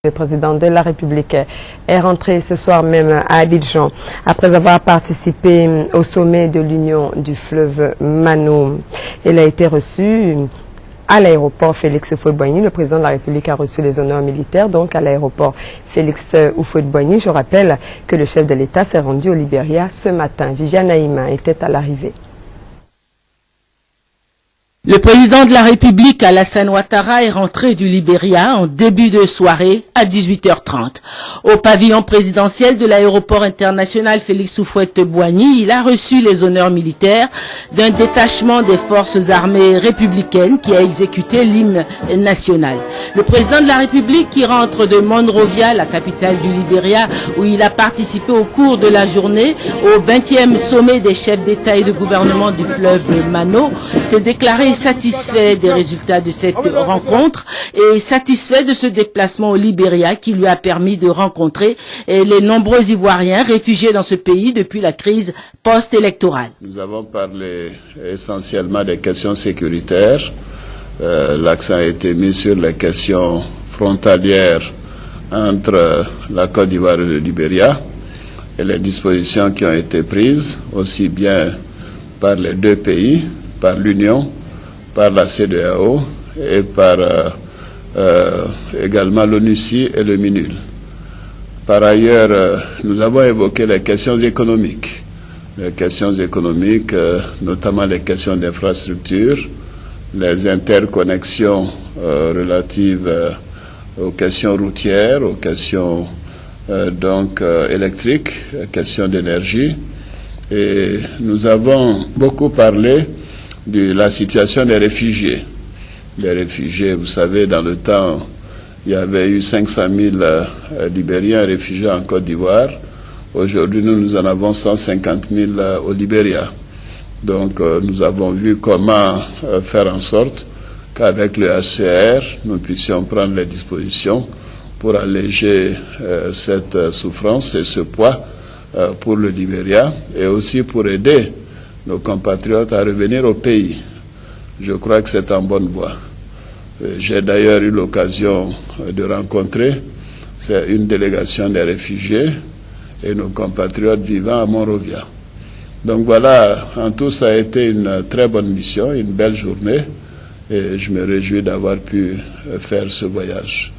Le président de la République est rentré ce soir même à Abidjan après avoir participé au sommet de l'Union du fleuve Mano. Il a été reçu à l'aéroport Félix Houphouët-Boigny. Le président de la République a reçu les honneurs militaires, donc à l'aéroport Félix Houphouët-Boigny. Je rappelle que le chef de l'État s'est rendu au Libéria ce matin. Viviane Aïma était à l'arrivée. Le président de la République, Alassane Ouattara, est rentré du Libéria en début de soirée à 18h30. Au pavillon présidentiel de l'aéroport international Félix Houphouët-Boigny, il a reçu les honneurs militaires d'un détachement des forces armées républicaines qui a exécuté l'hymne national. Le président de la République qui rentre de Monrovia, la capitale du Libéria, où il a participé au cours de la journée au 20e sommet des chefs d'État et de gouvernement du fleuve Mano, s'est déclaré satisfait des résultats de cette rencontre et satisfait de ce déplacement au Libéria qui lui a permis de rencontrer les nombreux Ivoiriens réfugiés dans ce pays depuis la crise post-électorale. Nous avons parlé essentiellement des questions sécuritaires. L'accent a été mis sur les questions frontalières entre la Côte d'Ivoire et le Libéria et les dispositions qui ont été prises aussi bien par les deux pays, par l'Union, par la CEDEAO et par également l'ONUCI et le MINUL. Par ailleurs, nous avons évoqué les questions économiques. Les questions économiques, notamment les questions d'infrastructure, les interconnexions relatives aux questions routières, aux questions électriques, aux questions d'énergie. Et nous avons beaucoup parlé de la situation des réfugiés. Les réfugiés, vous savez, dans le temps, il y avait eu 500 000 Libériens réfugiés en Côte d'Ivoire. Aujourd'hui, nous en avons 150 000 au Libéria. Donc, nous avons vu comment faire en sorte qu'avec le HCR, nous puissions prendre les dispositions pour alléger cette souffrance et ce poids pour le Libéria et aussi pour aider nos compatriotes à revenir au pays. Je crois que c'est en bonne voie. J'ai d'ailleurs eu l'occasion de rencontrer une délégation des réfugiés et nos compatriotes vivant à Monrovia. Donc voilà, en tout ça a été une très bonne mission, une belle journée et je me réjouis d'avoir pu faire ce voyage.